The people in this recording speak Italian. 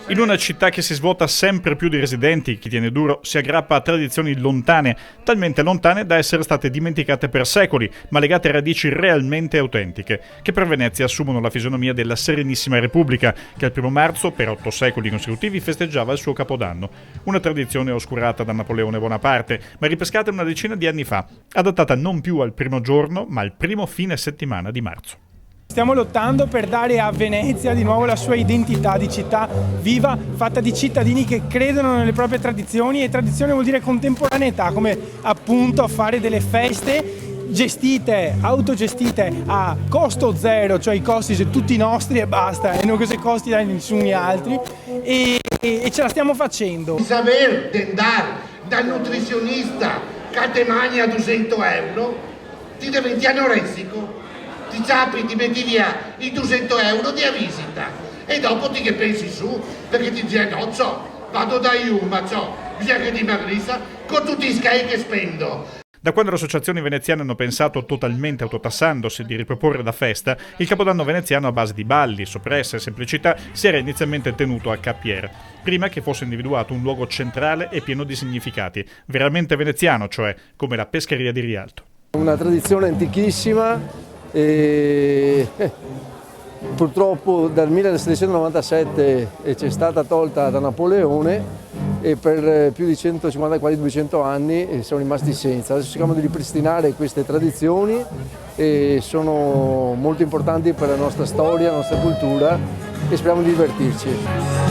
In una città che si svuota sempre più di residenti, chi tiene duro si aggrappa a tradizioni lontane, talmente lontane da essere state dimenticate per secoli, ma legate a radici realmente autentiche, che per Venezia assumono la fisionomia della Serenissima Repubblica, che al 1 marzo, per 8 secoli consecutivi, festeggiava il suo capodanno. Una tradizione oscurata da Napoleone Bonaparte, ma ripescata una decina di anni fa, adattata non più al primo giorno, ma al primo fine settimana di marzo. Stiamo lottando per dare a Venezia di nuovo la sua identità di città viva, fatta di cittadini che credono nelle proprie tradizioni, e tradizione vuol dire contemporaneità, come appunto fare delle feste gestite, autogestite a costo zero, cioè i costi sono tutti nostri e basta, e non così costi da nessun altri, e ce la stiamo facendo. Saper andare dal nutrizionista che te mangi a 200 euro, ti diventi anoressico. Ti ciappi, ti metti via i 200 euro di visita e dopo ti che pensi su, perché ti dici no, vado da Iuma, bisogna che dimagrisca con tutti i sky che spendo. Da quando le associazioni veneziane hanno pensato, totalmente autotassandosi, di riproporre la festa, il Capodanno veneziano a base di balli, soppresse e semplicità si era inizialmente tenuto a Capiere, prima che fosse individuato un luogo centrale e pieno di significati, veramente veneziano, cioè come la pescheria di Rialto. Una tradizione antichissima. E purtroppo dal 1797 c'è stata tolta da Napoleone e per più di 150, quasi 200 anni siamo rimasti senza. Adesso cerchiamo di ripristinare queste tradizioni e sono molto importanti per la nostra storia, la nostra cultura, e speriamo di divertirci.